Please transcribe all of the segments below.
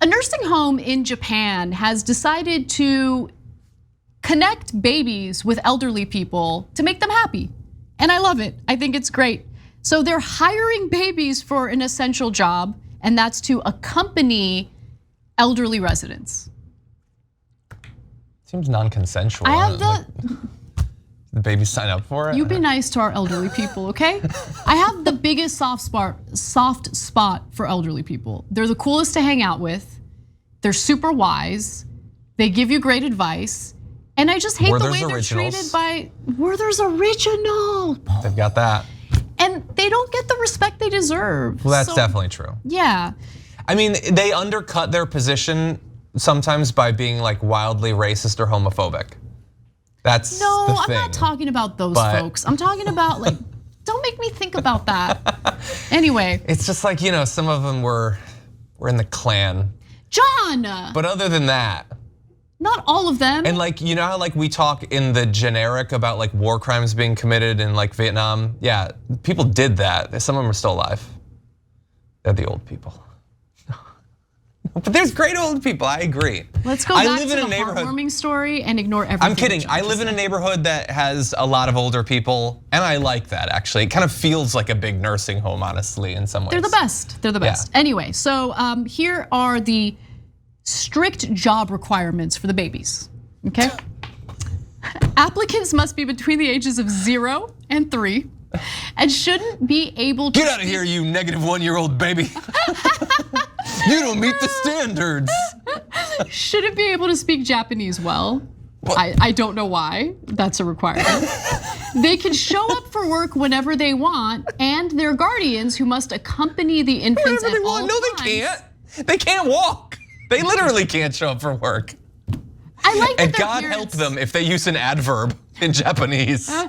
A nursing home in Japan has decided to connect babies with elderly people to make them happy. And I love it. I think it's great. So they're hiring babies for an essential job, and that's to accompany elderly residents. Seems non-consensual. I have the babies sign up for it. You be nice to our elderly people, okay? I have the biggest soft spot for elderly people. They're the coolest to hang out with. They're super wise. They give you great advice. And I just hate the way they're treated by Werther's Original. They've got that. And they don't get the respect they deserve. Well, that's definitely true. Yeah. I mean, they undercut their position sometimes by being like wildly racist or homophobic. That's no, the I'm thing. not talking about those folks. I'm talking about like, don't make me think about that. Anyway. It's just like, some of them were in the Klan. John! But other than that. Not all of them. And like, how like we talk in the generic about like war crimes being committed in like Vietnam? Yeah, people did that. Some of them are still alive. They're the old people. But there's great old people, I agree. Let's go back to the heartwarming story and ignore everything. I'm kidding, I live in a neighborhood that has a lot of older people, and I like that actually. It kind of feels like a big nursing home, honestly, in some ways. They're the best, they're the best. Yeah. Anyway, so here are the strict job requirements for the babies, okay? Applicants must be between the ages of 0 and 3 and shouldn't be able to- Get out of here, you -1-year-old baby. You don't meet the standards. Shouldn't be able to speak Japanese well. I don't know why, that's a requirement. They can show up for work whenever they want, and their guardians who must accompany the infants at all times. No, they can't. They can't walk. They literally can't show up for work. I like that. And God help them if they use an adverb in Japanese. They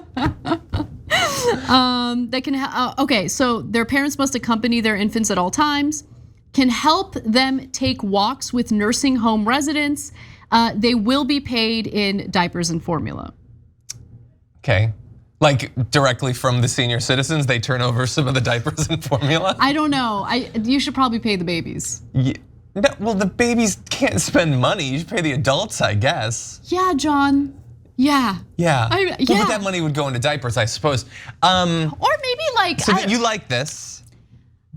can. Okay, so their parents must accompany their infants at all times. Can help them take walks with nursing home residents. They will be paid in diapers and formula. Okay. Like directly from the senior citizens, they turn over some of the diapers and formula? I don't know. You should probably pay the babies. Yeah. No, well, the babies can't spend money. You should pay the adults, I guess. Yeah, John. Yeah. Yeah. Well, but that money would go into diapers, I suppose. Or maybe like. So you like this?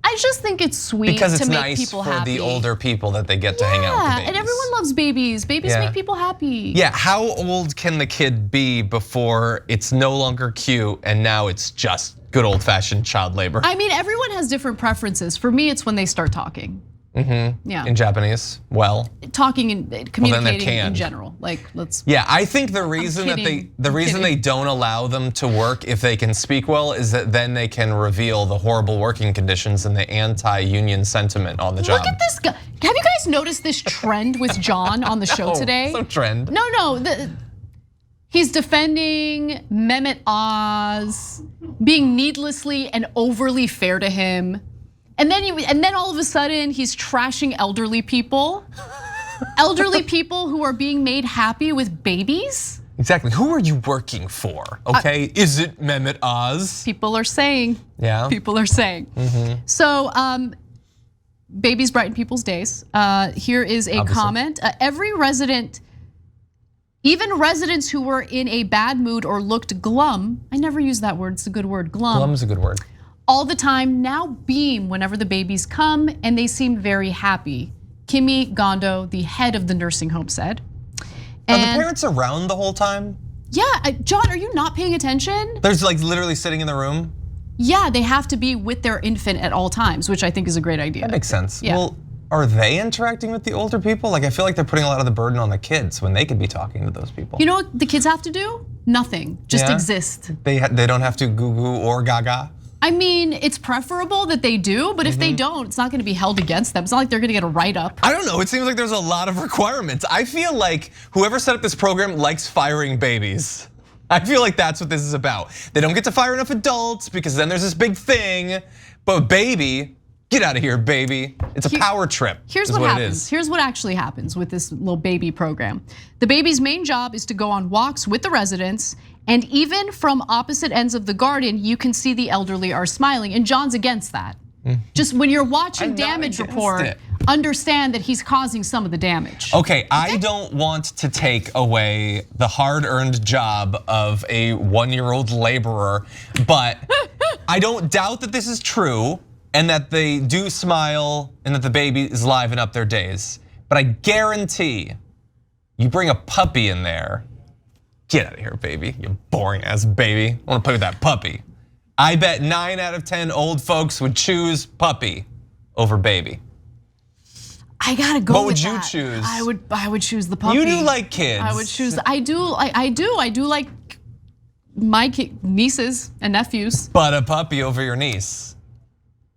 I just think it's sweet to make people happy. Because it's nice for the older people that they get to hang out with the babies. And everyone loves babies. Babies make people happy. Yeah, how old can the kid be before it's no longer cute and now it's just good old fashioned child labor? I mean, everyone has different preferences. For me, it's when they start talking. Yeah. In Japanese, well. Talking and communicating in general, like let's. Yeah, I think the reason they don't allow them to work if they can speak well is that then they can reveal the horrible working conditions and the anti-union sentiment on the job. Look at this guy. Have you guys noticed this trend with John on the show today? Some trend. No. He's defending Mehmet Oz, being needlessly and overly fair to him. And then all of a sudden he's trashing elderly people. Elderly people who are being made happy with babies? Exactly, who are you working for, okay? Is it Mehmet Oz? People are saying. Yeah. People are saying. So babies brighten people's days. Here is a comment. Every resident, even residents who were in a bad mood or looked glum, I never use that word, it's a good word, glum. Glum's a good word. All the time now beam whenever the babies come, and they seem very happy. Kimi Gondo, the head of the nursing home, said. Are the parents around the whole time? Yeah, John, are you not paying attention? They're like literally sitting in the room? Yeah, they have to be with their infant at all times, which I think is a great idea. That makes sense. Yeah. Well, are they interacting with the older people? Like I feel like they're putting a lot of the burden on the kids when they could be talking to those people. You know what the kids have to do? Nothing, just exist. They don't have to goo-goo or gaga? I mean, it's preferable that they do, but if they don't, it's not gonna be held against them. It's not like they're gonna get a write-up. I don't know, it seems like there's a lot of requirements. I feel like whoever set up this program likes firing babies. I feel like that's what this is about. They don't get to fire enough adults because then there's this big thing, but baby, get out of here, baby. It's a power trip. Here's what happens. Here's what actually happens with this little baby program. The baby's main job is to go on walks with the residents, and even from opposite ends of the garden, you can see the elderly are smiling, and John's against that. Just when you're watching Damage against Report, it. understand that he's causing some of the damage. Okay, I don't want to take away the hard-earned job of a 1-year-old laborer, but I don't doubt that this is true and that they do smile and that the baby is liven up their days. But I guarantee you bring a puppy in there, get out of here, baby, you boring ass baby. I wanna play with that puppy. I bet 9 out of 10 old folks would choose puppy over baby. I gotta go. What would with you that. choose? I would choose the puppy. You do like kids. I would choose. I do like my nieces and nephews. But a puppy over your niece.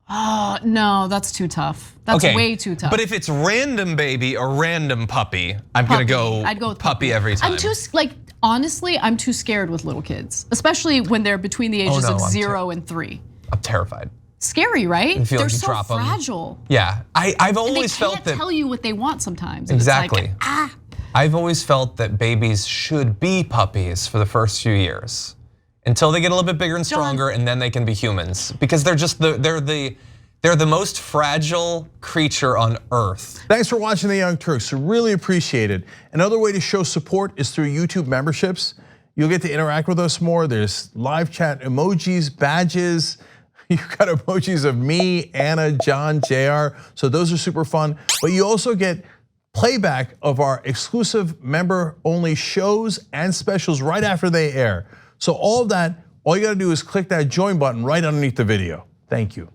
Oh no, that's too tough. That's way too tough. But if it's random baby or random puppy, I'm gonna go. I'd go with puppy every time. I'm too honestly, I'm too scared with little kids, especially when they're between the ages of 0 and 3. I'm terrified. Scary, right? Feel They're like you so drop 'em. fragile. Yeah, I've always They felt can't that. tell you what they want sometimes. Exactly. It's like, I've always felt that babies should be puppies for the first few years, until they get a little bit bigger and stronger, and then they can be humans, because they're just they're the most fragile creature on earth. Thanks for watching The Young Turks, we really appreciate it. Another way to show support is through YouTube memberships. You'll get to interact with us more. There's live chat emojis, badges. You've got emojis of me, Anna, John, JR, so those are super fun. But you also get playback of our exclusive member-only shows and specials right after they air. So all of that, all you gotta do is click that join button right underneath the video. Thank you.